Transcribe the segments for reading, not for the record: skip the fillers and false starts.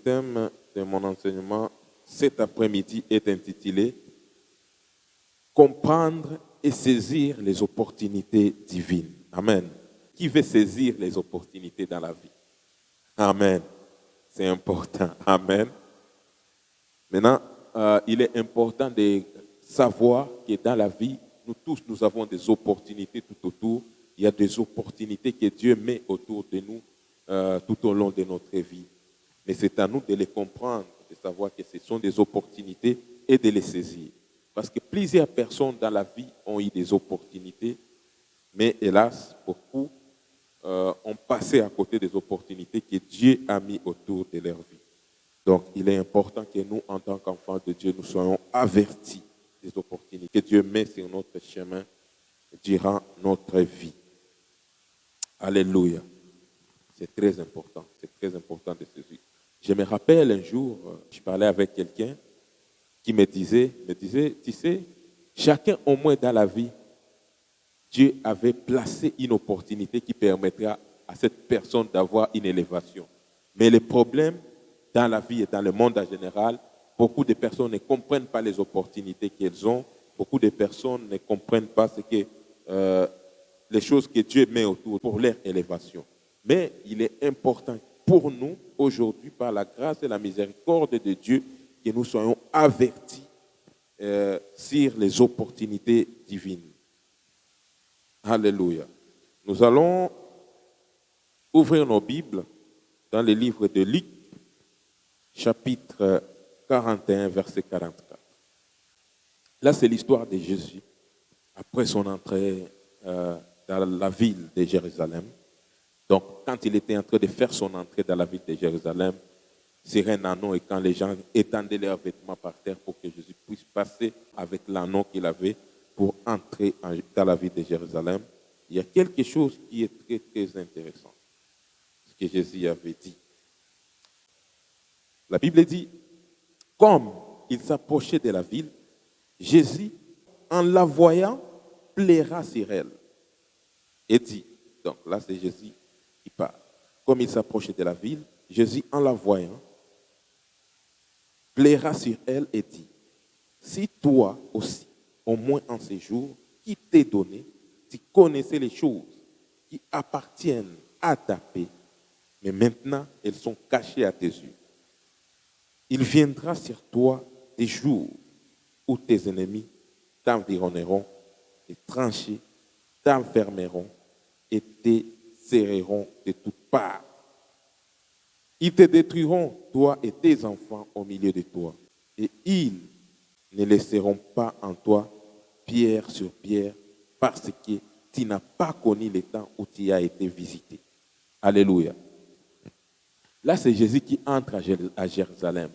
thème de mon enseignement cet après-midi est intitulé « Comprendre et saisir les opportunités divines ». Amen. Qui veut saisir les opportunités dans la vie? Amen. C'est important. Amen. Maintenant, il est important de savoir que dans la vie, nous tous, nous avons des opportunités tout autour. Il y a des opportunités que Dieu met autour de nous tout au long de notre vie. Mais c'est à nous de les comprendre, de savoir que ce sont des opportunités et de les saisir. Parce que plusieurs personnes dans la vie ont eu des opportunités, mais hélas, beaucoup ont passé à côté des opportunités que Dieu a mis autour de leur vie. Donc, il est important que nous, en tant qu'enfants de Dieu, nous soyons avertis des opportunités que Dieu met sur notre chemin durant notre vie. Alléluia. C'est très important de saisir. Je me rappelle un jour, je parlais avec quelqu'un qui me disait, tu sais, chacun au moins dans la vie, Dieu avait placé une opportunité qui permettra à cette personne d'avoir une élévation. Mais le problème dans la vie et dans le monde en général, beaucoup de personnes ne comprennent pas les opportunités qu'elles ont. Beaucoup de personnes ne comprennent pas les choses que Dieu met autour pour leur élévation. Mais il est important pour nous, aujourd'hui, par la grâce et la miséricorde de Dieu, que nous soyons avertis sur les opportunités divines. Alléluia. Nous allons ouvrir nos Bibles dans le livre de Luc, chapitre 41, verset 44. Là, c'est l'histoire de Jésus après son entrée dans la ville de Jérusalem. Donc, quand il était en train de faire son entrée dans la ville de Jérusalem, sur un anneau, et quand les gens étendaient leurs vêtements par terre pour que Jésus puisse passer avec l'anneau qu'il avait pour entrer dans la ville de Jérusalem, il y a quelque chose qui est très, très intéressant. Ce que Jésus avait dit. La Bible dit, comme il s'approchait de la ville, Jésus, en la voyant, plaira sur elle. Et dit, donc là c'est Jésus qui parle. Comme il s'approchait de la ville, Jésus, en la voyant, plaira sur elle et dit, si toi aussi, au moins en ces jours, qui t'est donné, tu connaissais les choses qui appartiennent à ta paix, mais maintenant elles sont cachées à tes yeux. Il viendra sur toi des jours où tes ennemis t'environneront, et tranchés, t'enfermeront et te serreront de toutes parts. Ils te détruiront, toi et tes enfants, au milieu de toi. Et ils ne laisseront pas en toi pierre sur pierre, parce que tu n'as pas connu le temps où tu as été visité. Alléluia. Là, c'est Jésus qui entre à Jérusalem.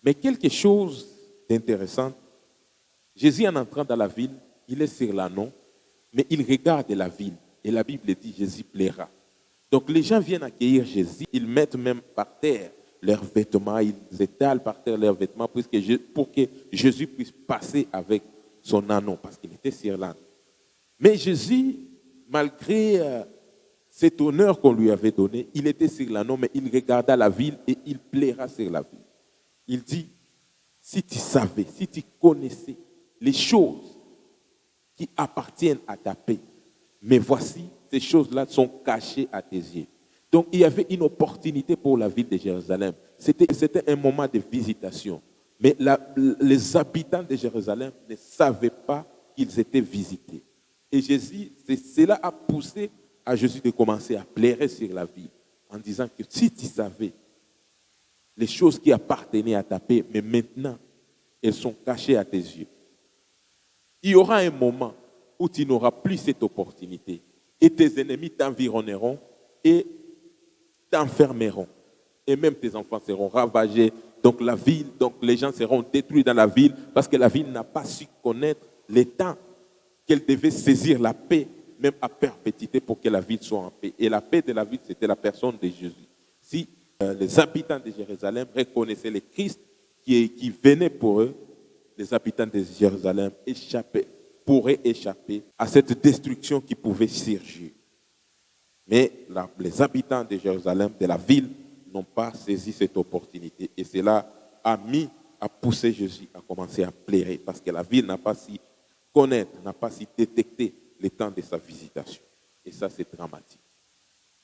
Mais quelque chose d'intéressant, Jésus en entrant dans la ville, il est sur l'anneau, mais il regarde la ville. Et la Bible dit, Jésus plaira. Donc les gens viennent accueillir Jésus, ils mettent même par terre leurs vêtements, ils étalent par terre leurs vêtements pour que Jésus puisse passer avec son anneau, parce qu'il était sur l'anneau. Mais Jésus, malgré cet honneur qu'on lui avait donné, il était sur l'anneau, mais il regarda la ville et il plaira sur la ville. Il dit, si tu savais, si tu connaissais les choses qui appartiennent à ta paix, mais voici, ces choses-là sont cachées à tes yeux. Donc, il y avait une opportunité pour la ville de Jérusalem. C'était un moment de visitation. Mais les habitants de Jérusalem ne savaient pas qu'ils étaient visités. Et Jésus, cela a poussé à Jésus de commencer à plairer sur la ville, en disant que si tu savais les choses qui appartenaient à ta paix, mais maintenant, elles sont cachées à tes yeux. Il y aura un moment où tu n'auras plus cette opportunité. Et tes ennemis t'environneront et t'enfermeront. Et même tes enfants seront ravagés. Donc la ville, donc les gens seront détruits dans la ville parce que la ville n'a pas su connaître les temps qu'elle devait saisir la paix, même à perpétuité, pour que la ville soit en paix. Et la paix de la ville, c'était la personne de Jésus. Si les habitants de Jérusalem reconnaissaient le Christ qui venait pour eux, les habitants de Jérusalem pourraient échapper à cette destruction qui pouvait surgir. Mais les habitants de Jérusalem, de la ville, n'ont pas saisi cette opportunité. Et cela a poussé Jésus à commencer à pleurer parce que la ville n'a pas si connaître, n'a pas si détecté le temps de sa visitation. Et ça, c'est dramatique.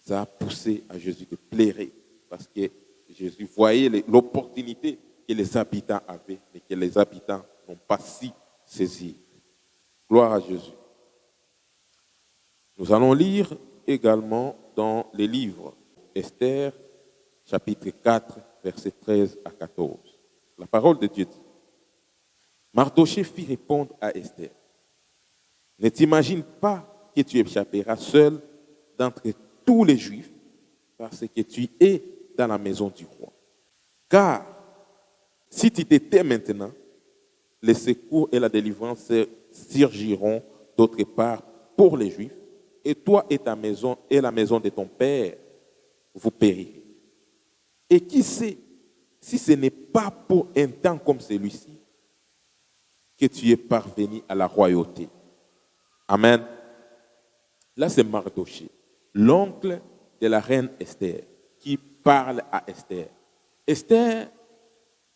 Ça a poussé à Jésus de pleurer parce que Jésus voyait l'opportunité que les habitants avaient, mais que les habitants n'ont pas si saisi. Gloire à Jésus. Nous allons lire également dans les livres Esther, chapitre 4, versets 13 à 14. La parole de Dieu dit, Mardochée fit répondre à Esther, ne t'imagine pas que tu échapperas seul d'entre tous les Juifs parce que tu es dans la maison du roi. Car si tu t'étais maintenant, les secours et la délivrance surgiront d'autre part pour les Juifs, et toi et ta maison et la maison de ton père, vous périrez. Et qui sait si ce n'est pas pour un temps comme celui-ci que tu es parvenu à la royauté. Amen. Là, c'est Mardochée, l'oncle de la reine Esther, qui parle à Esther. Esther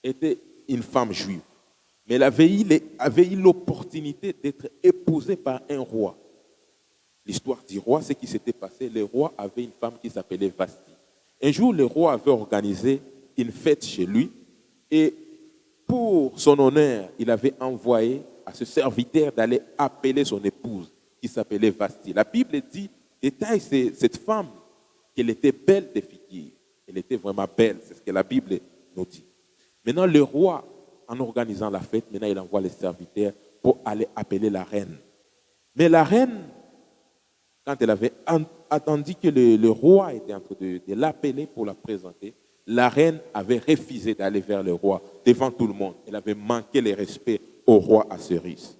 était une femme juive, mais elle avait eu l'opportunité d'être épousée par un roi. L'histoire du roi, ce qui s'était passé, le roi avait une femme qui s'appelait Vasti. Un jour, le roi avait organisé une fête chez lui et pour son honneur, il avait envoyé à ce serviteur d'aller appeler son épouse qui s'appelait Vasti. La Bible dit, détaille cette femme, qu'elle était belle de figure. Elle était vraiment belle, c'est ce que la Bible nous dit. Maintenant, le roi, en organisant la fête, maintenant il envoie les serviteurs pour aller appeler la reine. Mais la reine, quand elle avait attendu que le roi était en train de l'appeler pour la présenter, la reine avait refusé d'aller vers le roi devant tout le monde. Elle avait manqué le respect au roi Assuérus.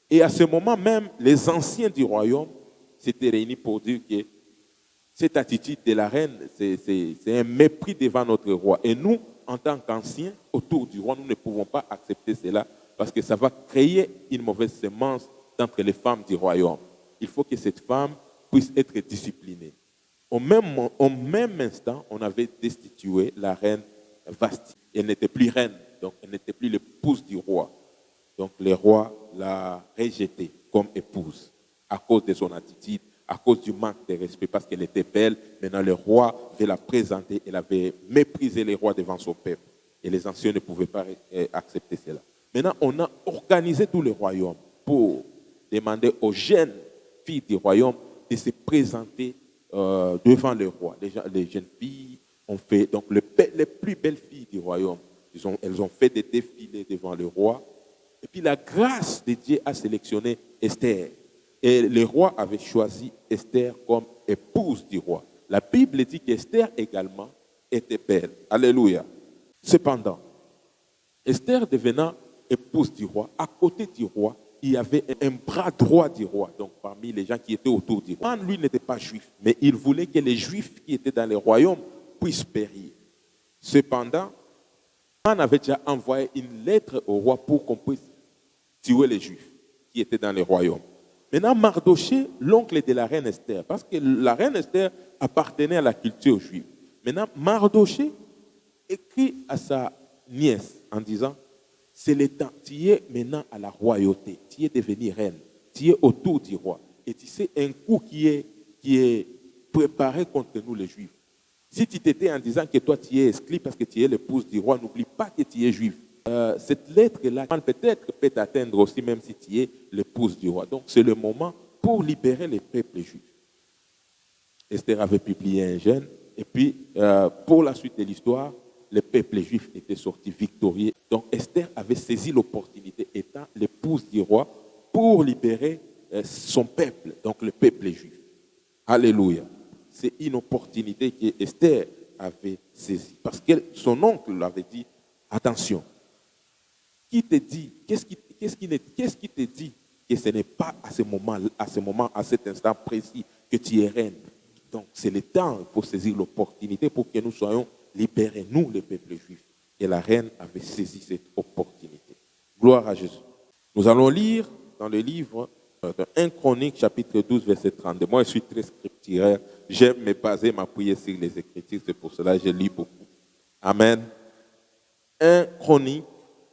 Et à ce moment même, les anciens du royaume s'étaient réunis pour dire que cette attitude de la reine, c'est un mépris devant notre roi. Et nous, en tant qu'anciens, autour du roi, nous ne pouvons pas accepter cela parce que ça va créer une mauvaise semence d'entre les femmes du royaume. Il faut que cette femme puisse être disciplinée. Au même instant, on avait destitué la reine Vasti. Elle n'était plus reine, donc elle n'était plus l'épouse du roi. Donc le roi l'a rejetée comme épouse à cause de son attitude, à cause du manque de respect, parce qu'elle était belle. Maintenant, le roi veut la présenter. Elle avait méprisé les rois devant son peuple. Et les anciens ne pouvaient pas accepter cela. Maintenant, on a organisé tout le royaume pour demander aux jeunes filles du royaume de se présenter devant le roi. Les jeunes filles ont fait, donc les plus belles filles du royaume, elles ont fait des défilés devant le roi. Et puis la grâce de Dieu a sélectionné Esther. Et le roi avait choisi Esther comme épouse du roi. La Bible dit qu'Esther également était belle. Alléluia. Cependant, Esther devenant épouse du roi, à côté du roi, il y avait un bras droit du roi, donc parmi les gens qui étaient autour du roi. Lui n'était pas juif, mais il voulait que les juifs qui étaient dans le royaume puissent périr. Cependant, on avait déjà envoyé une lettre au roi pour qu'on puisse tuer les juifs qui étaient dans le royaume. Maintenant, Mardochée, l'oncle de la reine Esther, parce que la reine Esther appartenait à la culture juive. Maintenant, Mardochée écrit à sa nièce en disant, c'est le temps, tu es maintenant à la royauté, tu es devenue reine, tu es autour du roi. Et tu sais, un coup qui est préparé contre nous les juifs. Si tu t'étais en disant que toi tu es exclu parce que tu es l'épouse du roi, n'oublie pas que tu es juif. Cette lettre-là peut-être peut t'atteindre aussi même si tu es l'épouse du roi. Donc c'est le moment pour libérer les peuples juifs. Esther avait publié un jeûne et puis pour la suite de l'histoire, le peuple juif était sorti victorieux. Donc Esther avait saisi l'opportunité étant l'épouse du roi pour libérer son peuple, donc le peuple juif. Alléluia. C'est une opportunité que Esther avait saisie parce que son oncle l'avait dit, attention, qui te dit, qu'est-ce qui te dit que ce n'est pas à ce moment, à cet instant précis que tu es reine. Donc c'est le temps, il faut saisir l'opportunité pour que nous soyons libérés, nous le peuple juif. Et la reine avait saisi cette opportunité. Gloire à Jésus. Nous allons lire dans le livre de 1 Chronique, chapitre 12, verset 32. Moi, je suis très scripturaire, j'aime me baser, m'appuyer sur les Écritures. C'est pour cela que je lis beaucoup. Amen. 1 Chronique,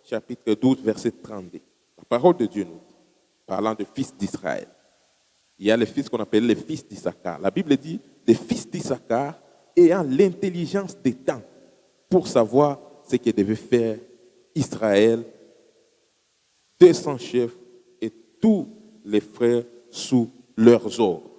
chapitre 12, verset 32. La parole de Dieu nous dit, parlant de fils d'Israël. Il y a les fils qu'on appelle les fils d'Issachar. La Bible dit, les fils d'Issachar ayant l'intelligence des temps pour savoir ce que devait faire Israël, 200 chefs et tous les frères sous leurs ordres.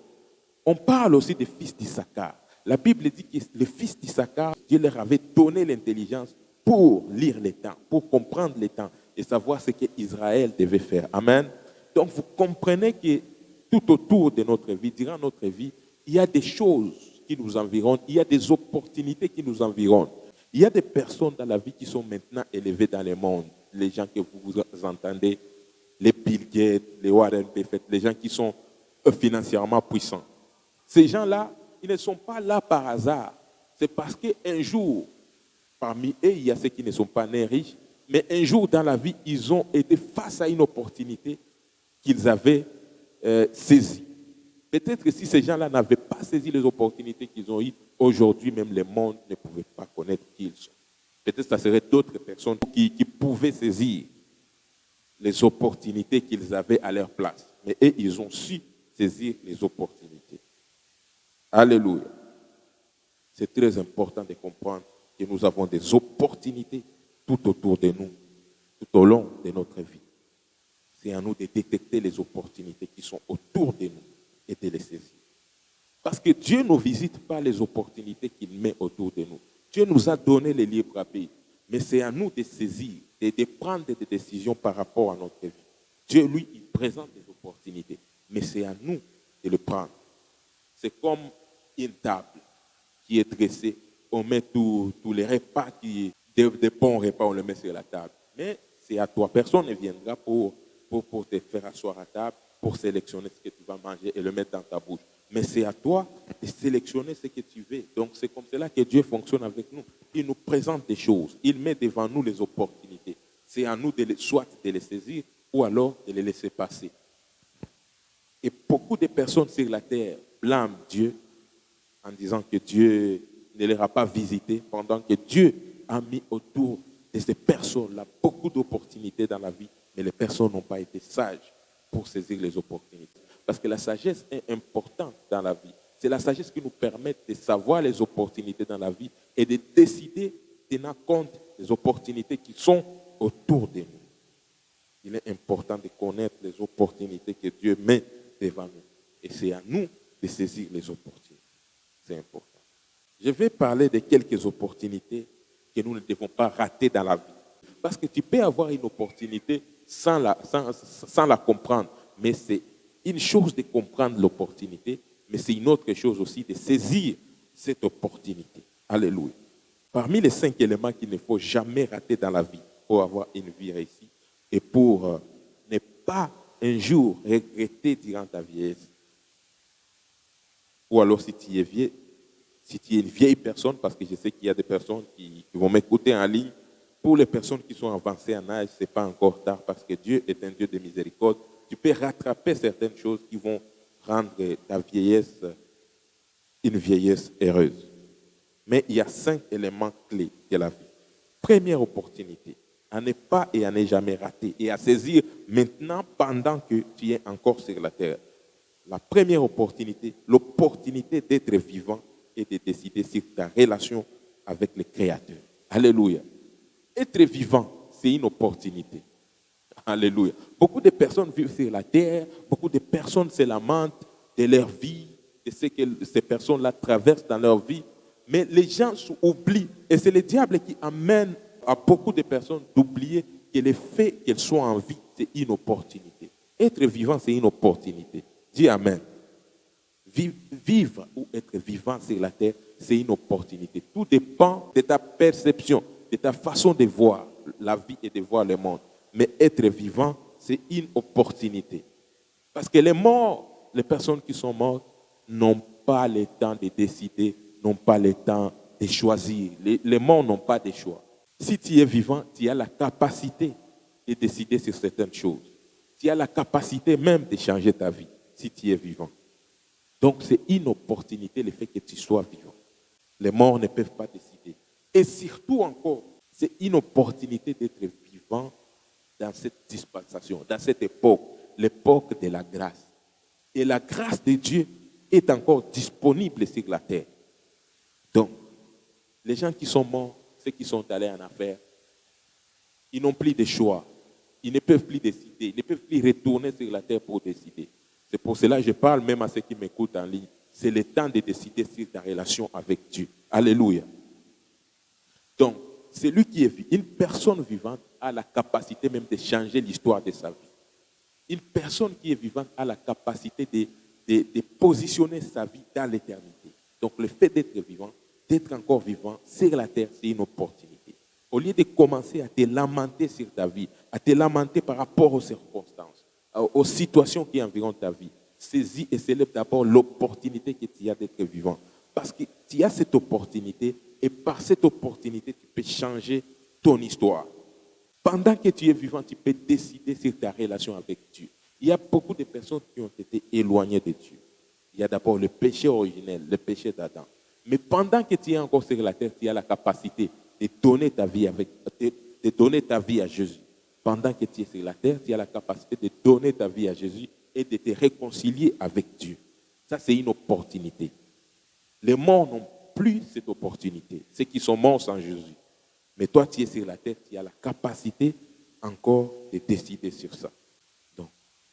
On parle aussi des fils d'Issachar. La Bible dit que les fils d'Issachar, Dieu leur avait donné l'intelligence pour lire les temps, pour comprendre les temps et savoir ce qu'Israël devait faire. Amen. Donc vous comprenez que tout autour de notre vie, durant notre vie, il y a des choses qui nous environnent, il y a des opportunités qui nous environnent. Il y a des personnes dans la vie qui sont maintenant élevées dans le monde. Les gens que vous entendez, les Bill Gates, les Warren Buffett, les gens qui sont financièrement puissants. Ces gens-là, ils ne sont pas là par hasard. C'est parce qu'un jour, parmi eux, il y a ceux qui ne sont pas nés riches, mais un jour dans la vie, ils ont été face à une opportunité qu'ils avaient saisie. Peut-être que si ces gens-là n'avaient pas saisi les opportunités qu'ils ont eues, aujourd'hui même le monde ne pouvait pas connaître qui ils sont. Peut-être que ce serait d'autres personnes qui pouvaient saisir les opportunités qu'ils avaient à leur place. Mais eux, ils ont su saisir les opportunités. Alléluia. C'est très important de comprendre que nous avons des opportunités tout autour de nous, tout au long de notre vie. C'est à nous de détecter les opportunités qui sont autour de nous et de les saisir. Parce que Dieu ne visite pas les opportunités qu'il met autour de nous. Dieu nous a donné les libre arbitre, mais c'est à nous de saisir et de prendre des décisions par rapport à notre vie. Dieu, lui, il présente des opportunités, mais c'est à nous de le prendre. C'est comme une table qui est dressée. On met tous les repas, des bons repas, on les met sur la table. Mais c'est à toi. Personne ne viendra pour te faire asseoir à table, pour sélectionner ce que tu vas manger et le mettre dans ta bouche. Mais c'est à toi de sélectionner ce que tu veux. Donc c'est comme cela que Dieu fonctionne avec nous. Il nous présente des choses. Il met devant nous les opportunités. C'est à nous soit de les saisir ou alors de les laisser passer. Et beaucoup de personnes sur la terre blâment Dieu en disant que Dieu ne les a pas visités pendant que Dieu a mis autour de ces personnes-là beaucoup d'opportunités dans la vie, mais les personnes n'ont pas été sages pour saisir les opportunités. Parce que la sagesse est importante dans la vie. C'est la sagesse qui nous permet de savoir les opportunités dans la vie et de décider, tenant compte des opportunités qui sont autour de nous. Il est important de connaître les opportunités que Dieu met devant nous. Et c'est à nous de saisir les opportunités. C'est important. Je vais parler de quelques opportunités que nous ne devons pas rater dans la vie. Parce que tu peux avoir une opportunité sans la comprendre, mais c'est une chose de comprendre l'opportunité, mais c'est une autre chose aussi de saisir cette opportunité. Alléluia. Parmi les 5 éléments qu'il ne faut jamais rater dans la vie pour avoir une vie réussie et pour ne pas un jour regretter durant ta vieillesse. Ou alors si tu es vieux, si tu es une vieille personne, parce que je sais qu'il y a des personnes qui vont m'écouter en ligne, pour les personnes qui sont avancées en âge, ce n'est pas encore tard parce que Dieu est un Dieu de miséricorde. Tu peux rattraper certaines choses qui vont rendre ta vieillesse une vieillesse heureuse. Mais il y a 5 éléments clés de la vie. Première opportunité, à ne pas et à ne jamais rater et à saisir maintenant pendant que tu es encore sur la terre. La première opportunité, l'opportunité d'être vivant et de décider sur ta relation avec le Créateur. Alléluia. Être vivant, c'est une opportunité. Alléluia. Beaucoup de personnes vivent sur la terre, beaucoup de personnes se lamentent de leur vie, de ce que ces personnes-là traversent dans leur vie. Mais les gens oublient, et c'est le diable qui amène à beaucoup de personnes d'oublier que le fait qu'elles soient en vie, c'est une opportunité. Être vivant, c'est une opportunité. Dis Amen. Vivre ou être vivant sur la terre, c'est une opportunité. Tout dépend de ta perception, de ta façon de voir la vie et de voir le monde. Mais être vivant, c'est une opportunité. Parce que les morts, les personnes qui sont mortes, n'ont pas le temps de décider, n'ont pas le temps de choisir. Les morts n'ont pas de choix. Si tu es vivant, tu as la capacité de décider sur certaines choses. Tu as la capacité même de changer ta vie, si tu es vivant. Donc, c'est une opportunité le fait que tu sois vivant. Les morts ne peuvent pas décider. Et surtout encore, c'est une opportunité d'être vivant dans cette dispensation, dans cette époque, l'époque de la grâce. Et la grâce de Dieu est encore disponible sur la terre. Donc, les gens qui sont morts, ceux qui sont allés en affaires, ils n'ont plus de choix. Ils ne peuvent plus décider. Ils ne peuvent plus retourner sur la terre pour décider. C'est pour cela que je parle même à ceux qui m'écoutent en ligne. C'est le temps de décider sur ta relation avec Dieu. Alléluia. Donc, celui qui est une personne vivante a la capacité même de changer l'histoire de sa vie. Une personne qui est vivante a la capacité de positionner sa vie dans l'éternité. Donc, le fait d'être vivant, d'être encore vivant sur la terre, c'est une opportunité. Au lieu de commencer à te lamenter sur ta vie, à te lamenter par rapport aux circonstances, aux situations qui environnent ta vie, saisis et célèbre d'abord l'opportunité que tu as d'être vivant. Parce que tu as cette opportunité et par cette opportunité, tu peux changer ton histoire. Pendant que tu es vivant, tu peux décider sur ta relation avec Dieu. Il y a beaucoup de personnes qui ont été éloignées de Dieu. Il y a d'abord le péché originel, le péché d'Adam. Mais pendant que tu es encore sur la terre, tu as la capacité de donner ta vie de donner ta vie à Jésus. Pendant que tu es sur la terre, tu as la capacité de donner ta vie à Jésus et de te réconcilier avec Dieu. Ça, c'est une opportunité. Les morts n'ont plus cette opportunité. Ceux qui sont morts sans Jésus. Mais toi, tu es sur la terre, tu as la capacité encore de décider sur ça. Donc,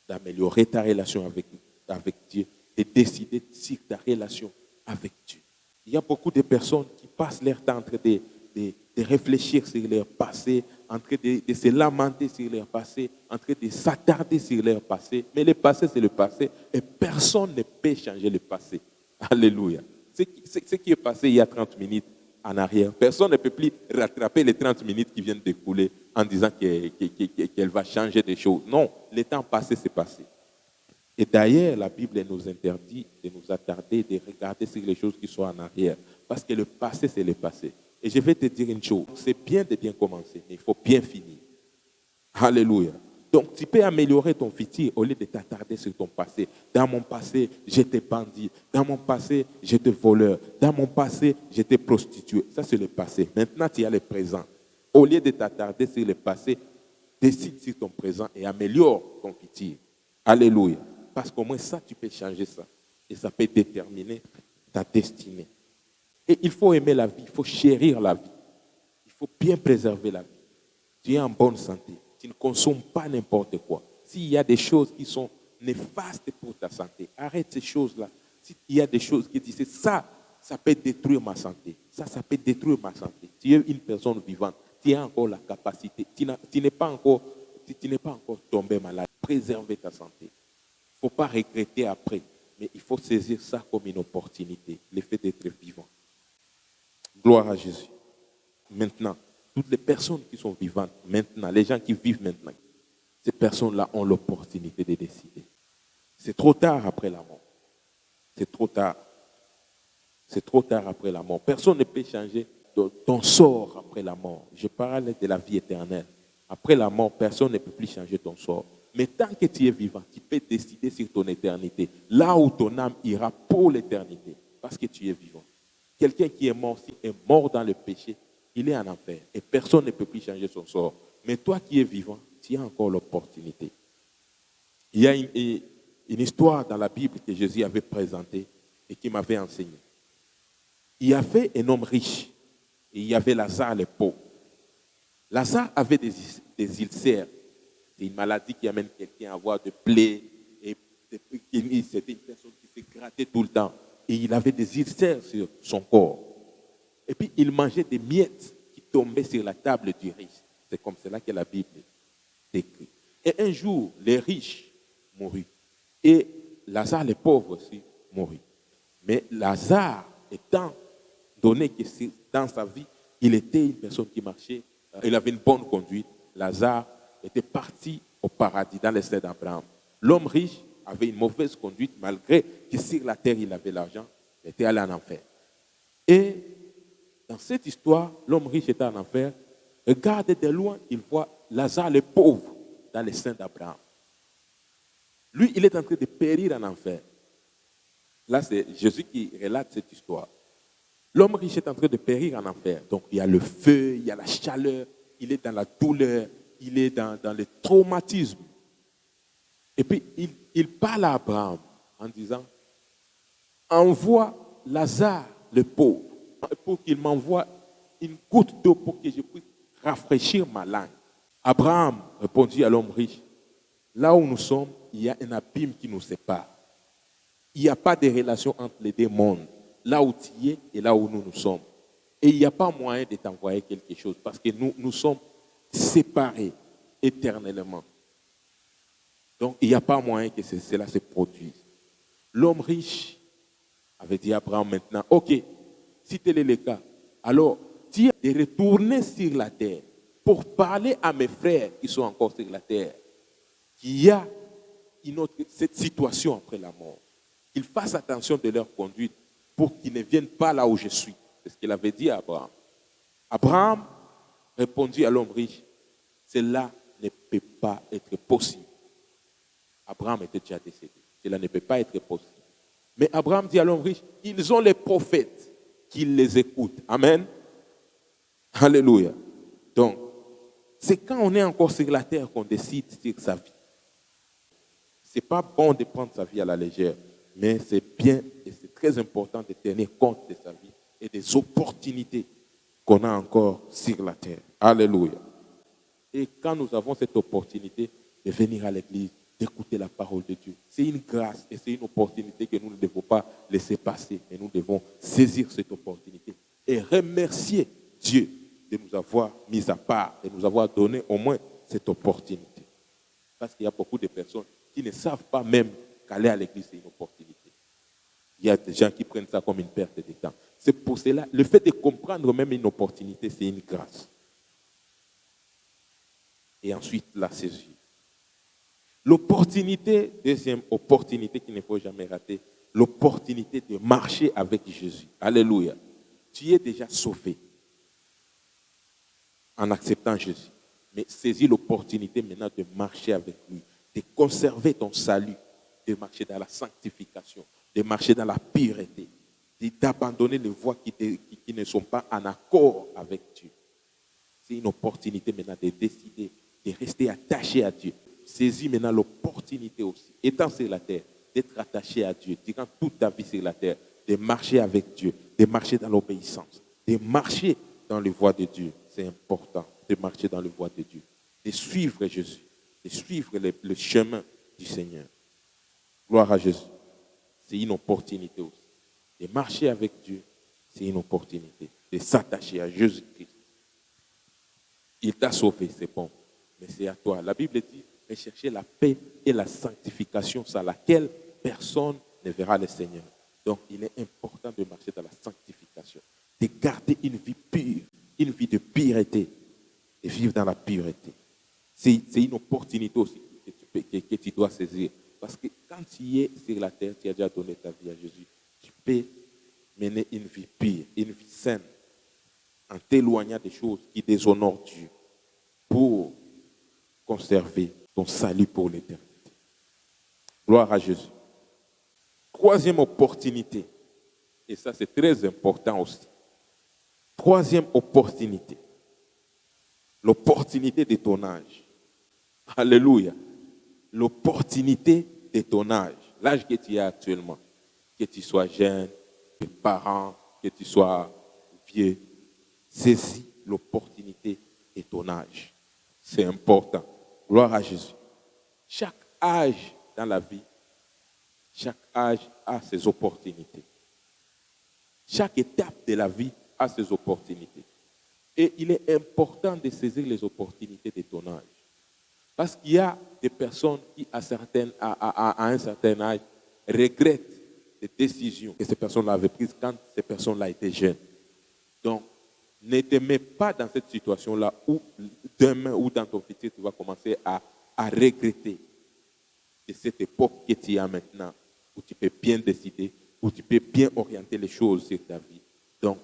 d'améliorer ta relation avec Dieu, de décider sur ta relation avec Dieu. Il y a beaucoup de personnes qui passent leur temps en train de réfléchir sur leur passé, en train de se lamenter sur leur passé, en train de s'attarder sur leur passé. Mais le passé, c'est le passé et personne ne peut changer le passé. Alléluia. Ce qui est passé il y a 30 minutes en arrière, personne ne peut plus rattraper les 30 minutes qui viennent d'écouler en disant qu'elle va changer des choses. Non, le temps passé, c'est passé. Et d'ailleurs, la Bible nous interdit de nous attarder, de regarder sur les choses qui sont en arrière. Parce que le passé, c'est le passé. Et je vais te dire une chose, c'est bien de bien commencer, mais il faut bien finir. Alléluia. Donc, tu peux améliorer ton futur au lieu de t'attarder sur ton passé. Dans mon passé, j'étais bandit. Dans mon passé, j'étais voleur. Dans mon passé, j'étais prostituée. Ça, c'est le passé. Maintenant, tu as le présent. Au lieu de t'attarder sur le passé, décide sur ton présent et améliore ton futur. Alléluia. Parce qu'au moins ça, tu peux changer ça. Et ça peut déterminer ta destinée. Et il faut aimer la vie, il faut chérir la vie. Il faut bien préserver la vie. Tu es en bonne santé. Tu ne consommes pas n'importe quoi. S'il y a des choses qui sont néfastes pour ta santé, arrête ces choses-là. S'il y a des choses qui disent ça peut détruire ma santé. Ça peut détruire ma santé. Tu es une personne vivante. Tu as encore la capacité. Tu n'es pas encore tombé malade. Préserver ta santé. Il ne faut pas regretter après, mais il faut saisir ça comme une opportunité, le fait d'être vivant. Gloire à Jésus. Maintenant, toutes les personnes qui sont vivantes maintenant, les gens qui vivent maintenant, ces personnes-là ont l'opportunité de décider. C'est trop tard après la mort. C'est trop tard. C'est trop tard après la mort. Personne ne peut changer ton sort après la mort. Je parle de la vie éternelle. Après la mort, personne ne peut plus changer ton sort. Mais tant que tu es vivant, tu peux décider sur ton éternité. Là où ton âme ira pour l'éternité. Parce que tu es vivant. Quelqu'un qui est mort dans le péché, il est en enfer. Et personne ne peut plus changer son sort. Mais toi qui es vivant, tu as encore l'opportunité. Il y a une histoire dans la Bible que Jésus avait présentée et qui m'avait enseigné. Il y avait un homme riche et il y avait Lazare le pauvre. Lazare avait des ulcères. C'est une maladie qui amène quelqu'un à avoir des plaies. Et c'était une personne qui se grattait tout le temps. Et il avait des ulcères sur son corps. Et puis il mangeait des miettes qui tombaient sur la table du riche. C'est comme cela que la Bible décrit. Et un jour, les riches moururent. Et Lazare, le pauvre aussi, mourut. Mais Lazare, étant donné que dans sa vie, il était une personne qui marchait, il avait une bonne conduite, Lazare était parti au paradis, dans les cieux d'Abraham. L'homme riche avait une mauvaise conduite, malgré que sur la terre, il avait l'argent, il était allé en enfer. Et dans cette histoire, l'homme riche était en enfer. Regarde de loin, il voit Lazare le pauvre dans les seins d'Abraham. Lui, il est en train de périr en enfer. Là, c'est Jésus qui relate cette histoire. L'homme riche est en train de périr en enfer. Donc, il y a le feu, il y a la chaleur, il est dans la douleur, il est dans le traumatisme. Et puis, il parle à Abraham en disant, envoie Lazare, le pauvre, pour qu'il m'envoie une goutte d'eau pour que je puisse rafraîchir ma langue. Abraham répondit à l'homme riche, là où nous sommes, il y a un abîme qui nous sépare. Il n'y a pas de relation entre les deux mondes, là où tu es et là où nous sommes. Et il n'y a pas moyen de t'envoyer quelque chose parce que nous sommes séparés éternellement. Donc, il n'y a pas moyen que cela se produise. L'homme riche avait dit à Abraham maintenant, ok, si tel est le cas, alors dis de retourner sur la terre pour parler à mes frères qui sont encore sur la terre qu'il y a cette situation après la mort. Qu'ils fassent attention de leur conduite pour qu'ils ne viennent pas là où je suis. C'est ce qu'il avait dit à Abraham. Abraham répondit à l'homme riche, cela ne peut pas être possible. Abraham était déjà décédé. Cela ne peut pas être possible. Mais Abraham dit à l'homme riche, ils ont les prophètes qui les écoutent. Amen. Alléluia. Donc, c'est quand on est encore sur la terre qu'on décide sur sa vie. Ce n'est pas bon de prendre sa vie à la légère, mais c'est bien et c'est très important de tenir compte de sa vie et des opportunités qu'on a encore sur la terre. Alléluia. Et quand nous avons cette opportunité de venir à l'église, d'écouter la parole de Dieu, c'est une grâce et c'est une opportunité que nous ne devons pas laisser passer, mais nous devons saisir cette opportunité et remercier Dieu de nous avoir mis à part, de nous avoir donné au moins cette opportunité. Parce qu'il y a beaucoup de personnes qui ne savent pas même qu'aller à l'église, c'est une opportunité. Il y a des gens qui prennent ça comme une perte de temps. C'est pour cela, le fait de comprendre même une opportunité, c'est une grâce. Et ensuite, la saisir. L'opportunité, deuxième opportunité qu'il ne faut jamais rater, l'opportunité de marcher avec Jésus. Alléluia. Tu es déjà sauvé en acceptant Jésus. Mais saisis l'opportunité maintenant de marcher avec lui, de conserver ton salut, de marcher dans la sanctification, de marcher dans la pureté, d'abandonner les voies qui ne sont pas en accord avec Dieu. C'est une opportunité maintenant de décider de rester attaché à Dieu. Saisis maintenant l'opportunité aussi, étant sur la terre, d'être attaché à Dieu, durant toute ta vie sur la terre, de marcher avec Dieu, de marcher dans l'obéissance, de marcher dans les voies de Dieu. C'est important de marcher dans les voies de Dieu, de suivre Jésus, de suivre le chemin du Seigneur. Gloire à Jésus. C'est une opportunité aussi. De marcher avec Dieu, c'est une opportunité. De s'attacher à Jésus-Christ. Il t'a sauvé, c'est bon. Mais c'est à toi. La Bible dit, recherchez la paix et la sanctification sans laquelle personne ne verra le Seigneur. Donc, il est important de marcher dans la sanctification, de garder une vie pure, une vie de pureté, et vivre dans la pureté. C'est une opportunité aussi que tu dois saisir. Parce que quand tu es sur la terre, tu as déjà donné ta vie à Jésus, tu peux mener une vie pure, une vie saine, en t'éloignant des choses qui déshonorent Dieu, pour conserver ton salut pour l'éternité. Gloire à Jésus. Troisième opportunité, et ça c'est très important aussi. Troisième opportunité, l'opportunité de ton âge. Alléluia. L'opportunité de ton âge, l'âge que tu as actuellement, que tu sois jeune, que parent, que tu sois vieux, saisis l'opportunité de ton âge. C'est important. Gloire à Jésus. Chaque âge dans la vie, chaque âge a ses opportunités. Chaque étape de la vie a ses opportunités. Et il est important de saisir les opportunités de ton âge. Parce qu'il y a des personnes qui, à un certain âge, regrettent les décisions que ces personnes-là avaient prises quand ces personnes-là étaient jeunes. Donc, ne te mets pas dans cette situation-là où demain ou dans ton futur, tu vas commencer à regretter de cette époque que tu as maintenant, où tu peux bien décider, où tu peux bien orienter les choses sur ta vie. Donc,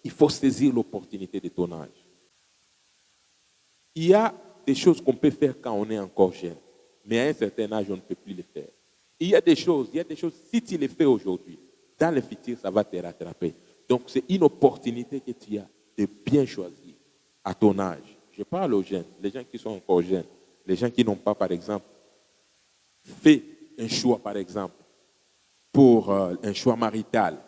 il faut saisir l'opportunité de ton âge. Il y a des choses qu'on peut faire quand on est encore jeune, mais à un certain âge, on ne peut plus les faire. Il y a des choses, si tu les fais aujourd'hui, dans le futur, ça va te rattraper. Donc, c'est une opportunité que tu as de bien choisir à ton âge. Je parle aux jeunes, les gens qui sont encore jeunes, les gens qui n'ont pas, par exemple, fait un choix, par exemple, pour un choix marital.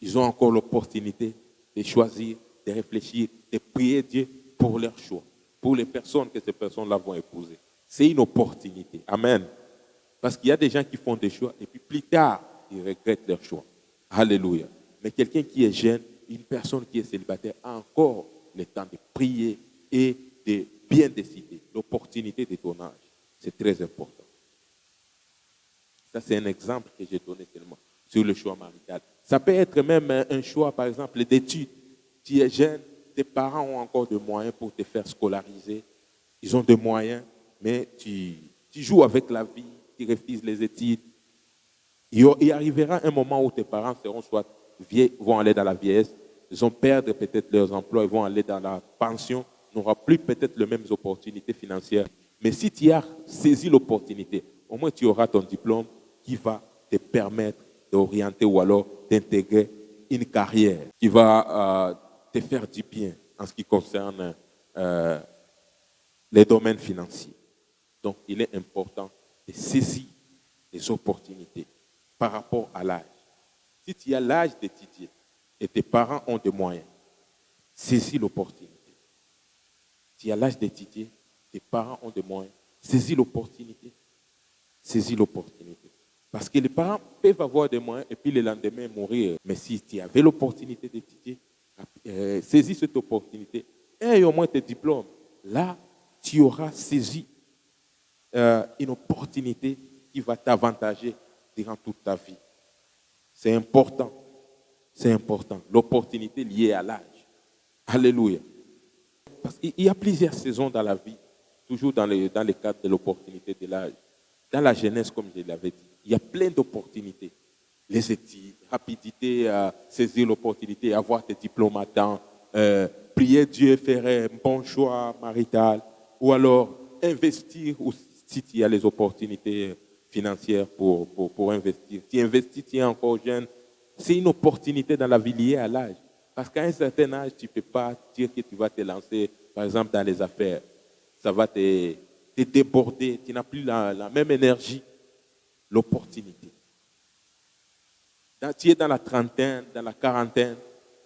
Ils ont encore l'opportunité de choisir, de réfléchir, de prier Dieu pour leur choix, pour les personnes que ces personnes-là vont épouser. C'est une opportunité. Amen. Parce qu'il y a des gens qui font des choix et puis plus tard, ils regrettent leur choix. Alléluia. Mais quelqu'un qui est jeune, une personne qui est célibataire, a encore le temps de prier et de bien décider. L'opportunité de ton âge, c'est très important. Ça, c'est un exemple que j'ai donné seulement sur le choix marital. Ça peut être même un choix, par exemple, d'études. Tu es jeune, tes parents ont encore des moyens pour te faire scolariser. Ils ont des moyens, mais tu joues avec la vie, tu refuses les études. Il arrivera un moment où tes parents seront soit vieux, vont aller dans la vieillesse, ils vont perdre peut-être leurs emplois, ils vont aller dans la pension, n'aura plus peut-être les mêmes opportunités financières. Mais si tu as saisi l'opportunité, au moins tu auras ton diplôme qui va te permettre d'orienter ou alors d'intégrer une carrière qui va te faire du bien en ce qui concerne les domaines financiers. Donc, il est important de saisir les opportunités par rapport à l'âge. Si tu as l'âge d'étudier et tes parents ont des moyens, saisis l'opportunité. Si tu as l'âge d'étudier, tes parents ont des moyens, saisis l'opportunité. Saisis l'opportunité. Parce que les parents peuvent avoir des moyens et puis le lendemain mourir. Mais si tu avais l'opportunité d'étudier, saisis cette opportunité et au moins tes diplômes. Là, tu auras saisi une opportunité qui va t'avantager durant toute ta vie. C'est important. C'est important. L'opportunité liée à l'âge. Alléluia. Parce qu'il y a plusieurs saisons dans la vie, toujours dans le cadre de l'opportunité de l'âge. Dans la jeunesse, comme je l'avais dit, il y a plein d'opportunités. Les études, rapidité à saisir l'opportunité, avoir tes diplômes à temps, prier Dieu, faire un bon choix marital, ou alors investir si tu as les opportunités financières pour investir. Tu investis, tu es encore jeune, c'est une opportunité dans la vie liée à l'âge. Parce qu'à un certain âge, tu ne peux pas dire que tu vas te lancer, par exemple, dans les affaires. Ça va te déborder, tu n'as plus la même énergie, l'opportunité. Tu es dans la trentaine, dans la quarantaine,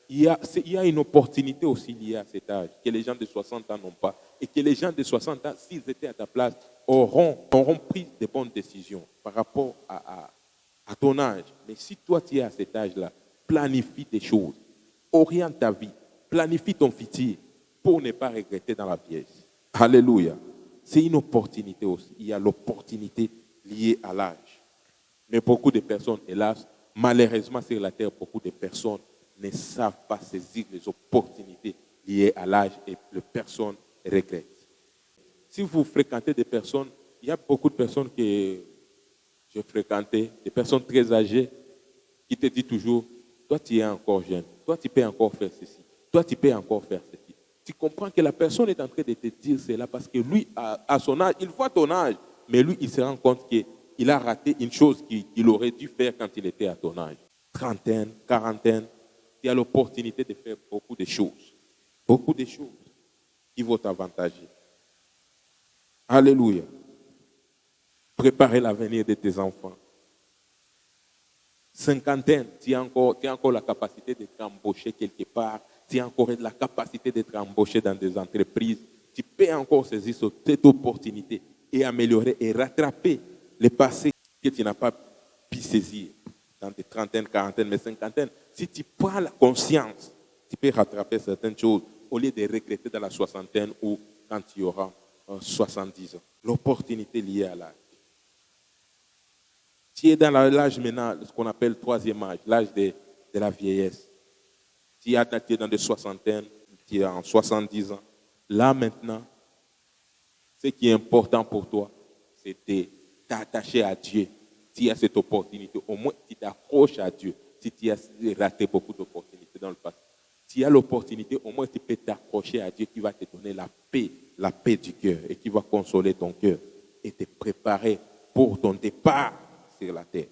il y a une opportunité aussi liée à cet âge que les gens de 60 ans n'ont pas. Et que les gens de 60 ans, s'ils étaient à ta place, auront pris de bonnes décisions par rapport à ton âge. Mais si toi, tu es à cet âge-là, planifie tes choses, oriente ta vie, planifie ton futur pour ne pas regretter dans la vieillesse. Alléluia. C'est une opportunité aussi. Il y a l'opportunité liée à l'âge. Mais beaucoup de personnes, hélas, malheureusement sur la terre, beaucoup de personnes ne savent pas saisir les opportunités liées à l'âge et les personnes regrettent. Si vous fréquentez des personnes, il y a beaucoup de personnes que j'ai fréquentées, des personnes très âgées, qui te disent toujours, toi tu es encore jeune, toi tu peux encore faire ceci, toi tu peux encore faire ceci. Tu comprends que la personne est en train de te dire cela parce que lui, à son âge, il voit ton âge, mais lui, il se rend compte qu'il a raté une chose qu'il aurait dû faire quand il était à ton âge. Trentaine, quarantaine, tu as l'opportunité de faire beaucoup de choses qui vont t'avantager. Alléluia. Préparer l'avenir de tes enfants. Cinquantaine, tu as encore la capacité d'être embauché quelque part. Tu as encore la capacité d'être embauché dans des entreprises. Tu peux encore saisir cette opportunité et améliorer et rattraper le passé que tu n'as pas pu saisir dans tes trentaines, quarantaines, mais cinquantaines. Si tu prends la conscience, tu peux rattraper certaines choses au lieu de regretter dans la soixantaine ou quand tu auras 70 ans. L'opportunité liée à l'âge. Tu es dans l'âge maintenant, ce qu'on appelle le troisième âge, l'âge de la vieillesse. Tu es dans des soixantaines, tu es en 70 ans. Là maintenant, ce qui est important pour toi, c'est de t'attacher à Dieu. Tu as cette opportunité, au moins tu t'accroches à Dieu. Si tu as raté beaucoup d'opportunités dans le passé, tu as l'opportunité, au moins tu peux t'accrocher à Dieu qui va te donner la paix du cœur et qui va consoler ton cœur et te préparer pour ton départ sur la terre.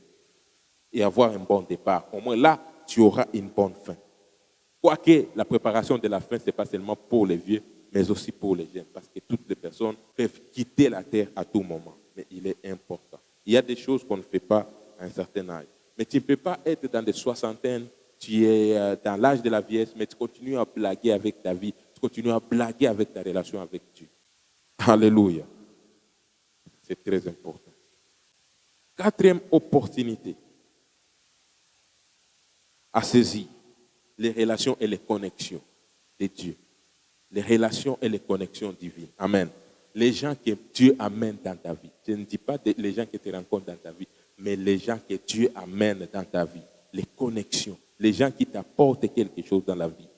et avoir un bon départ. Au moins là, tu auras une bonne fin. Quoique la préparation de la fin, ce n'est pas seulement pour les vieux, mais aussi pour les jeunes, parce que toutes les personnes peuvent quitter la terre à tout moment. Mais il est important. Il y a des choses qu'on ne fait pas à un certain âge. Mais tu ne peux pas être dans des soixantaines, tu es dans l'âge de la vieillesse, mais tu continues à blaguer avec ta vie, tu continues à blaguer avec ta relation avec Dieu. Alléluia. C'est très important. Quatrième opportunité à saisir, les relations et les connexions de Dieu. Les relations et les connexions divines. Amen. Les gens que Dieu amène dans ta vie. Je ne dis pas les gens que tu rencontres dans ta vie, mais les gens que Dieu amène dans ta vie. Les connexions. Les gens qui t'apportent quelque chose dans la vie.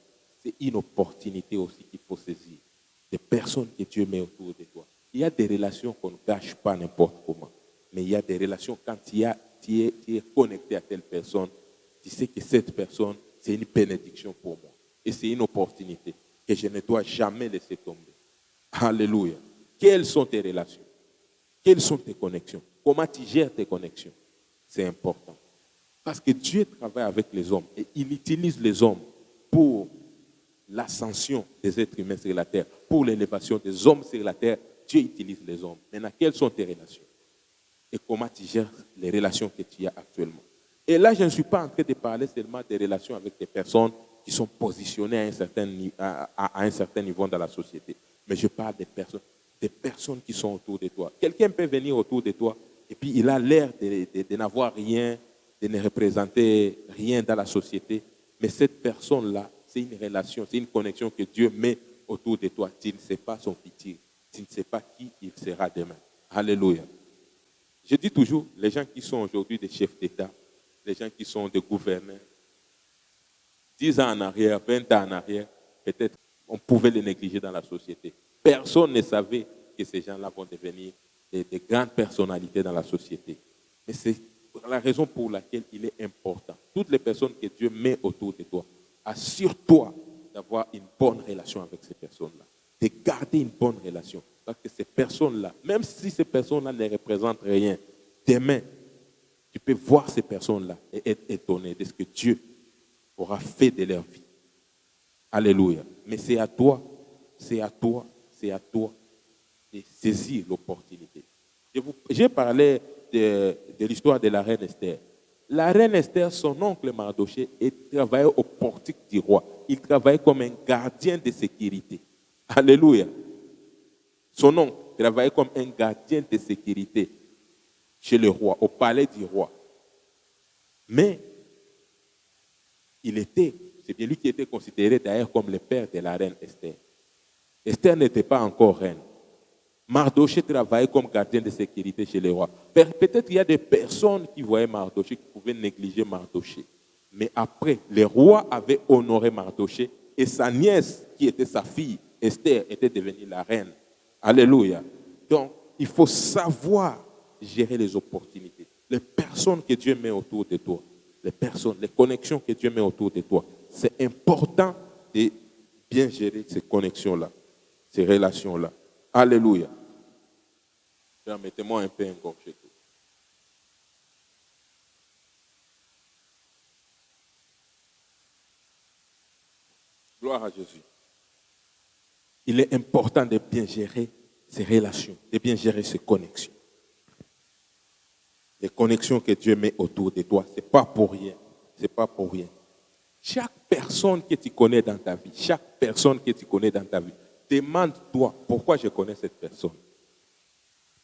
C'est une opportunité aussi qu'il faut saisir. Des personnes que Dieu met autour de toi. Il y a des relations qu'on ne gâche pas n'importe comment. Mais il y a des relations, quand tu es connecté à telle personne, tu sais que cette personne, c'est une bénédiction pour moi. Et c'est une opportunité que je ne dois jamais laisser tomber. Alléluia. Quelles sont tes relations? Quelles sont tes connexions? Comment tu gères tes connexions? C'est important. Parce que Dieu travaille avec les hommes et il utilise les hommes pour l'ascension des êtres humains sur la terre, pour l'élévation des hommes sur la terre. Dieu utilise les hommes. Maintenant, quelles sont tes relations? Et comment tu gères les relations que tu as actuellement? Et là, je ne suis pas en train de parler seulement des relations avec des personnes qui sont positionnées à un certain niveau dans la société. Mais je parle des personnes qui sont autour de toi. Quelqu'un peut venir autour de toi et puis il a l'air de n'avoir rien, de ne représenter rien dans la société. Mais cette personne-là, c'est une relation, c'est une connexion que Dieu met autour de toi. Tu ne sais pas son futur. Tu ne sais pas qui il sera demain. Alléluia. Je dis toujours, les gens qui sont aujourd'hui des chefs d'État, les gens qui sont des gouverneurs, 10 ans en arrière, 20 ans en arrière, peut-être on pouvait les négliger dans la société. Personne ne savait que ces gens-là vont devenir des grandes personnalités dans la société. Mais c'est la raison pour laquelle il est important. Toutes les personnes que Dieu met autour de toi, assure-toi d'avoir une bonne relation avec ces personnes-là, de garder une bonne relation. Parce que ces personnes-là, même si ces personnes-là ne représentent rien, demain, tu peux voir ces personnes-là et être étonné de ce que Dieu aura fait de leur vie. Alléluia. Mais c'est à toi de saisir l'opportunité. J'ai parlé de l'histoire de la reine Esther. La reine Esther, son oncle Mardochée, travaillait au portique du roi. Il travaillait comme un gardien de sécurité. Alléluia. Son oncle travaillait comme un gardien de sécurité chez le roi, au palais du roi. Mais c'est bien lui qui était considéré d'ailleurs comme le père de la reine Esther. Esther n'était pas encore reine. Mardochée travaillait comme gardien de sécurité chez le roi. Peut-être il y a des personnes qui voyaient Mardochée, qui pouvaient négliger Mardochée. Mais après, le roi avait honoré Mardochée et sa nièce, qui était sa fille, Esther, était devenue la reine. Alléluia. Donc, il faut savoir gérer les opportunités. Les personnes que Dieu met autour de toi, les connexions que Dieu met autour de toi. C'est important de bien gérer ces connexions-là, ces relations-là. Alléluia. Permettez-moi un peu engorger tout. Gloire à Jésus. Il est important de bien gérer ces relations, de bien gérer ces connexions. Les connexions que Dieu met autour de toi, ce n'est pas pour rien. C'est pas pour rien. Chaque personne que tu connais dans ta vie, demande-toi pourquoi je connais cette personne.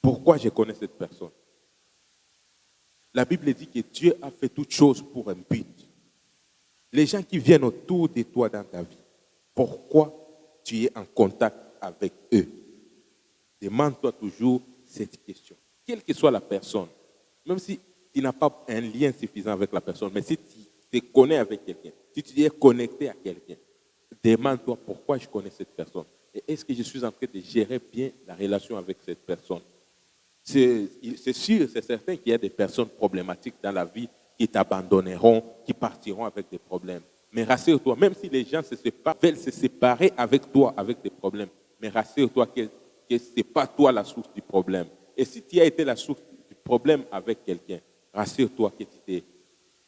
Pourquoi je connais cette personne? La Bible dit que Dieu a fait toutes choses pour un but. Les gens qui viennent autour de toi dans ta vie, pourquoi tu es en contact avec eux? Demande-toi toujours cette question. Quelle que soit la personne, même si tu n'as pas un lien suffisant avec la personne, mais si tu te connais avec quelqu'un, si tu es connecté à quelqu'un, demande-toi pourquoi je connais cette personne. Et est-ce que je suis en train de gérer bien la relation avec cette personne? C'est sûr, c'est certain qu'il y a des personnes problématiques dans la vie qui t'abandonneront, qui partiront avec des problèmes. Mais rassure-toi, même si les gens veulent se séparer avec toi avec des problèmes, mais rassure-toi que ce n'est pas toi la source du problème. Et si tu as été la source du problème avec quelqu'un, rassure-toi que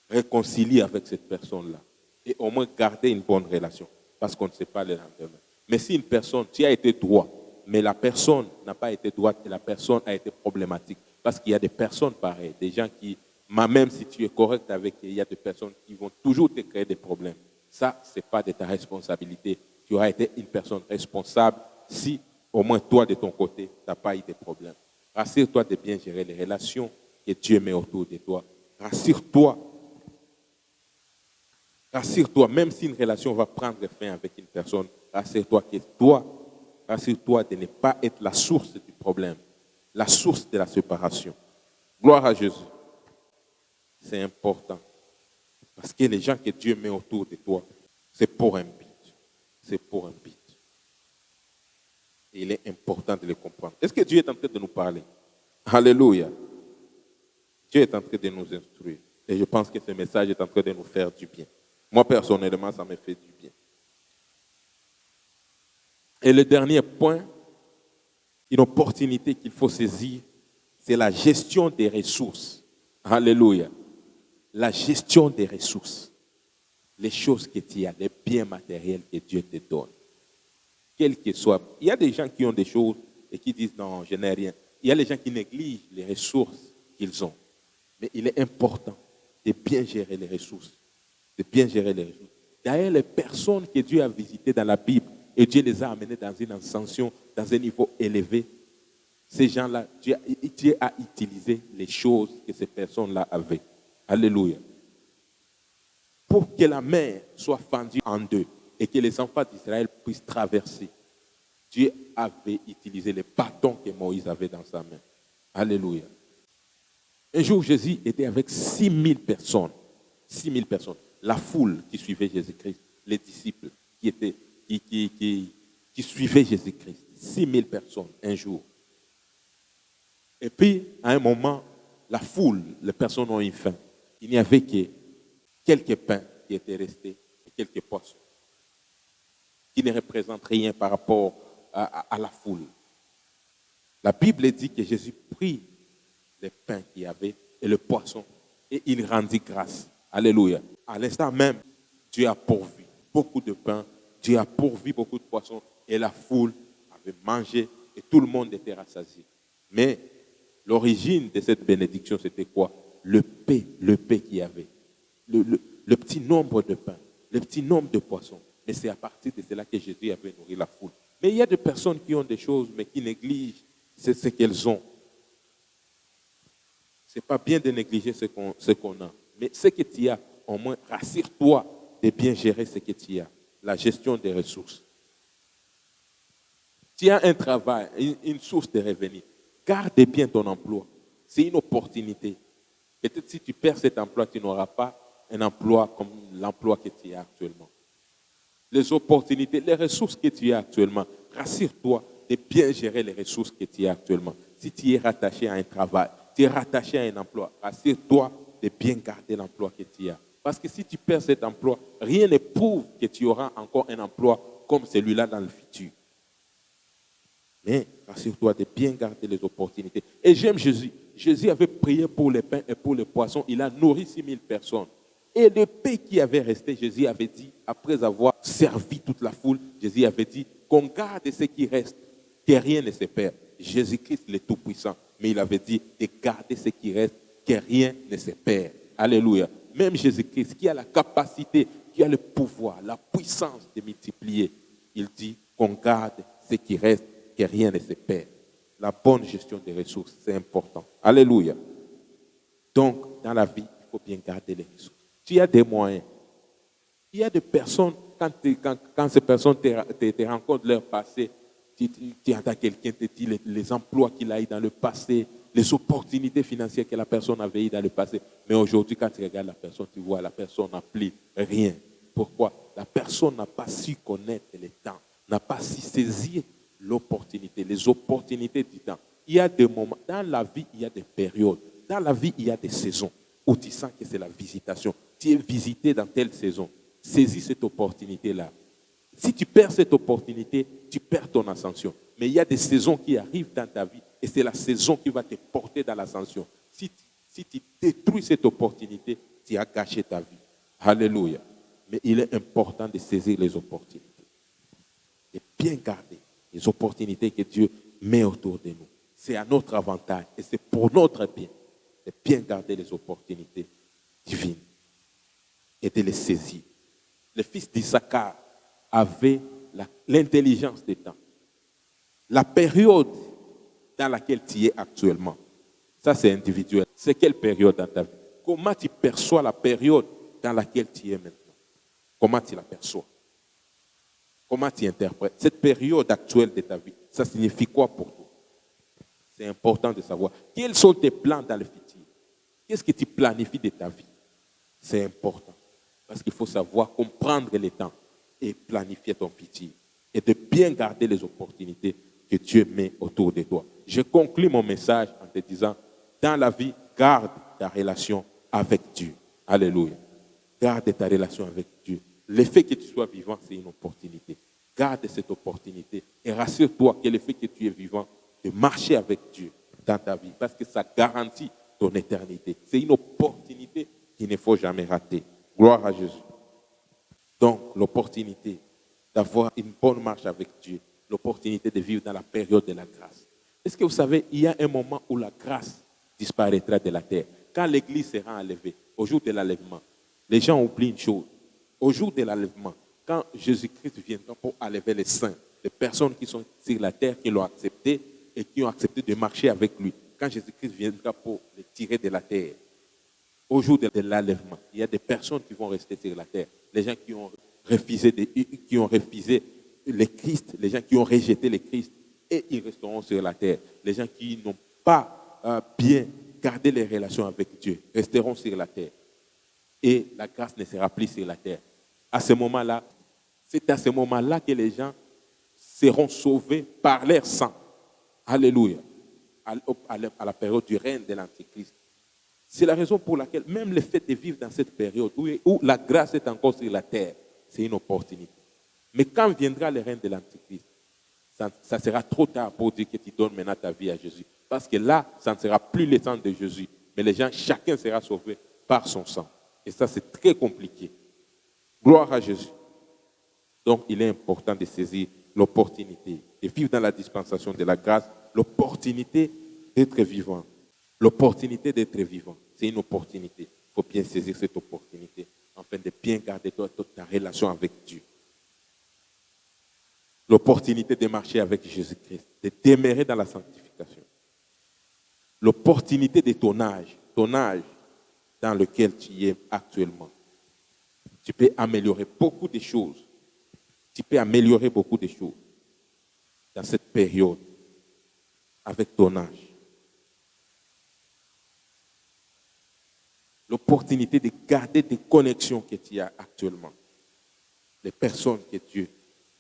réconcilier avec cette personne-là et au moins garder une bonne relation parce qu'on ne sait pas le lendemain. Mais si une personne, tu as été droit, mais la personne n'a pas été droite et la personne a été problématique, parce qu'il y a des personnes pareilles, des gens qui, même si tu es correct avec eux, il y a des personnes qui vont toujours te créer des problèmes. Ça, ce n'est pas de ta responsabilité. Tu auras été une personne responsable si au moins toi, de ton côté, tu n'as pas eu de problèmes. Rassure-toi de bien gérer les relations que Dieu met autour de toi. Rassure-toi. Rassure-toi, même si une relation va prendre fin avec une personne, rassure-toi de ne pas être la source du problème, la source de la séparation. Gloire à Jésus. C'est important. Parce que les gens que Dieu met autour de toi, c'est pour un but. C'est pour un but. Et il est important de le comprendre. Est-ce que Dieu est en train de nous parler? Alléluia. Dieu est en train de nous instruire. Et je pense que ce message est en train de nous faire du bien. Moi, personnellement, ça me fait du bien. Et le dernier point, une opportunité qu'il faut saisir, c'est la gestion des ressources. Alléluia. La gestion des ressources. Les choses que tu as, les biens matériels que Dieu te donne. Quel que soit. Il y a des gens qui ont des choses et qui disent non, je n'ai rien. Il y a des gens qui négligent les ressources qu'ils ont. Mais il est important de bien gérer les ressources. De bien gérer les ressources. D'ailleurs, les personnes que Dieu a visitées dans la Bible et Dieu les a amenées dans une ascension, dans un niveau élevé, ces gens-là, Dieu a utilisé les choses que ces personnes-là avaient. Alléluia. Pour que la mer soit fendue en deux et que les enfants d'Israël puissent traverser, Dieu avait utilisé les bâtons que Moïse avait dans sa main. Alléluia. Un jour, Jésus était avec 6000 personnes. 6000 personnes. La foule qui suivait Jésus-Christ, les disciples qui suivaient Jésus-Christ. 6000 personnes un jour. Et puis, à un moment, la foule, les personnes ont eu faim. Il n'y avait que quelques pains qui étaient restés et quelques poissons qui ne représentent rien par rapport à la foule. La Bible dit que Jésus prit les pains qu'il y avait et le poisson et il rendit grâce. Alléluia. À l'instant même, Dieu a pourvu beaucoup de pain, Dieu a pourvu beaucoup de poissons et la foule avait mangé et tout le monde était rassasié. Mais l'origine de cette bénédiction, c'était quoi? Le pain qu'il y avait. Le petit nombre de pains, le petit nombre de poissons. Mais c'est à partir de cela que Jésus avait nourri la foule. Mais il y a des personnes qui ont des choses, mais qui négligent ce qu'elles ont. Ce n'est pas bien de négliger ce qu'on a. Mais ce que tu as, au moins, rassure-toi de bien gérer ce que tu as. La gestion des ressources. Tu as un travail, une source de revenus. Garde bien ton emploi. C'est une opportunité. Peut-être si tu perds cet emploi, tu n'auras pas un emploi comme l'emploi que tu as actuellement. Les opportunités, les ressources que tu as actuellement, rassure-toi de bien gérer les ressources que tu as actuellement. Si tu es rattaché à un travail, tu es rattaché à un emploi, rassure-toi de bien garder l'emploi que tu as. Parce que si tu perds cet emploi, rien ne prouve que tu auras encore un emploi comme celui-là dans le futur. Mais rassure-toi de bien garder les opportunités. Et j'aime Jésus. Jésus avait prié pour les pains et pour les poissons. Il a nourri 6000 personnes. Et le pain qui avait resté, Jésus avait dit, après avoir servi toute la foule, Jésus avait dit qu'on garde ce qui reste, que rien ne se perd. Jésus-Christ, le Tout-Puissant. Mais il avait dit de garder ce qui reste, que rien ne se perd. Alléluia. Même Jésus-Christ, qui a la capacité, qui a le pouvoir, la puissance de multiplier, il dit qu'on garde ce qui reste, que rien ne se perd. La bonne gestion des ressources, c'est important. Alléluia. Donc, dans la vie, il faut bien garder les ressources. Tu as des moyens. Il y a des personnes, quand ces personnes te rencontrent leur passé, tu entends quelqu'un te dire les emplois qu'il a eu dans le passé, les opportunités financières que la personne avait eues dans le passé. Mais aujourd'hui, quand tu regardes la personne, tu vois la personne n'a plus rien. Pourquoi? La personne n'a pas su connaître le temps, n'a pas su saisir l'opportunité, les opportunités du temps. Il y a des moments, dans la vie, il y a des périodes. Dans la vie, il y a des saisons où tu sens que c'est la visitation. Tu es visité dans telle saison. Saisis cette opportunité-là. Si tu perds cette opportunité, tu perds ton ascension. Mais il y a des saisons qui arrivent dans ta vie et c'est la saison qui va te porter dans l'ascension. Si Si tu détruis cette opportunité, tu as gâché ta vie. Alléluia. Mais il est important de saisir les opportunités, de bien garder les opportunités que Dieu met autour de nous. C'est à notre avantage et c'est pour notre bien de bien garder les opportunités divines et de les saisir. Le fils d'Issachar avait l'intelligence des temps. La période dans laquelle tu es actuellement, ça c'est individuel. C'est quelle période dans ta vie? Comment tu perçois la période dans laquelle tu es maintenant? Comment tu la perçois? Comment tu interprètes cette période actuelle de ta vie? Ça signifie quoi pour toi? C'est important de savoir. Quels sont tes plans dans le futur? Qu'est-ce que tu planifies de ta vie? C'est important. Parce qu'il faut savoir comprendre les temps et planifier ton futur. Et de bien garder les opportunités que Dieu met autour de toi. Je conclue mon message en te disant, dans la vie, garde ta relation avec Dieu. Alléluia. Garde ta relation avec Dieu. Le fait que tu sois vivant, c'est une opportunité. Garde cette opportunité et rassure-toi que le fait que tu es vivant, de marcher avec Dieu dans ta vie, parce que ça garantit ton éternité. C'est une opportunité qu'il ne faut jamais rater. Gloire à Jésus. Donc, l'opportunité d'avoir une bonne marche avec Dieu, l'opportunité de vivre dans la période de la grâce. Est-ce que vous savez, il y a un moment où la grâce disparaîtra de la terre. Quand l'Église sera enlevée, au jour de l'enlèvement, les gens oublient une chose. Au jour de l'enlèvement, quand Jésus-Christ viendra pour enlever les saints, les personnes qui sont sur la terre, qui l'ont accepté et qui ont accepté de marcher avec lui, quand Jésus-Christ viendra pour les tirer de la terre, au jour de l'enlèvement, il y a des personnes qui vont rester sur la terre. Les gens qui ont refusé le Christ, les gens qui ont rejeté le Christ, et ils resteront sur la terre. Les gens qui n'ont pas bien gardé les relations avec Dieu resteront sur la terre. Et la grâce ne sera plus sur la terre. À ce moment-là, c'est à ce moment-là que les gens seront sauvés par leur sang. Alléluia. À la période du règne de l'Antichrist. C'est la raison pour laquelle même le fait de vivre dans cette période où la grâce est encore sur la terre, c'est une opportunité. Mais quand viendra le règne de l'Antichrist, ça sera trop tard pour dire que tu donnes maintenant ta vie à Jésus. Parce que là, ça ne sera plus le sang de Jésus. Mais les gens, chacun sera sauvé par son sang. Et ça, c'est très compliqué. Gloire à Jésus. Donc, il est important de saisir l'opportunité de vivre dans la dispensation de la grâce, l'opportunité d'être vivant. L'opportunité d'être vivant, c'est une opportunité. Il faut bien saisir cette opportunité afin de bien garder toute ta relation avec Dieu. L'opportunité de marcher avec Jésus-Christ, de demeurer dans la sanctification. L'opportunité de ton âge dans lequel tu es actuellement. Tu peux améliorer beaucoup de choses. Tu peux améliorer beaucoup de choses dans cette période avec ton âge. L'opportunité de garder des connexions que tu as actuellement. Les personnes que Dieu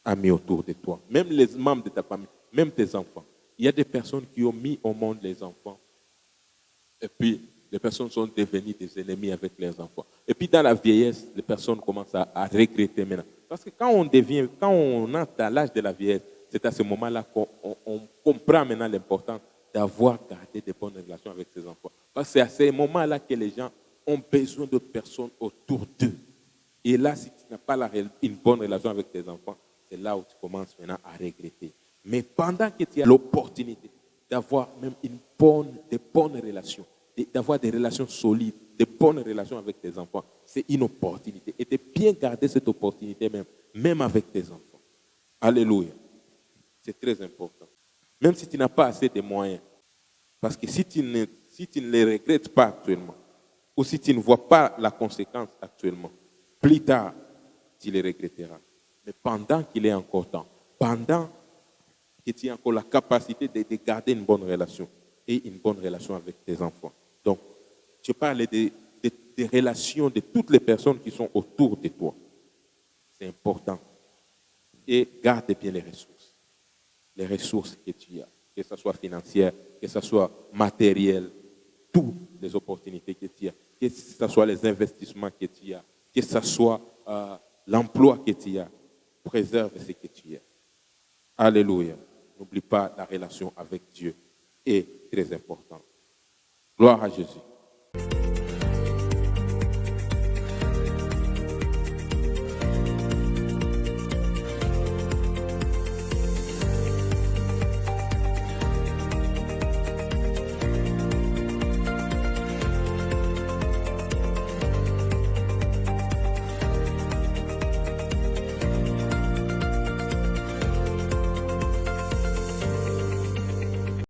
a mis autour de toi. Même les membres de ta famille, même tes enfants. Il y a des personnes qui ont mis au monde les enfants. Et puis, les personnes sont devenues des ennemis avec leurs enfants. Et puis, dans la vieillesse, les personnes commencent à regretter maintenant. Parce que quand on entre à l'âge de la vieillesse, c'est à ce moment-là qu'on comprend maintenant l'importance d'avoir gardé de bonnes relations avec ses enfants. Parce que c'est à ce moment-là que les gens ont besoin d'autres personnes autour d'eux. Et là, si tu n'as pas une bonne relation avec tes enfants, c'est là où tu commences maintenant à regretter. Mais pendant que tu as l'opportunité d'avoir même de bonnes relations, d'avoir des relations solides, de bonnes relations avec tes enfants, c'est une opportunité. Et de bien garder cette opportunité même avec tes enfants. Alléluia. C'est très important. Même si tu n'as pas assez de moyens. Parce que si tu ne les regrettes pas actuellement, ou si tu ne vois pas la conséquence actuellement, plus tard, tu les regretteras. Mais pendant qu'il est encore temps, pendant que tu as encore la capacité de garder une bonne relation et une bonne relation avec tes enfants. Donc, je parle des relations de toutes les personnes qui sont autour de toi. C'est important. Et garde bien les ressources que tu as, que ce soit financière, que ce soit matériel, toutes les opportunités que tu as, que ce soit les investissements que tu as, que ce soit l'emploi que tu as, préserve ce que tu as. Alléluia. N'oublie pas la relation avec Dieu est très importante. Gloire à Jésus.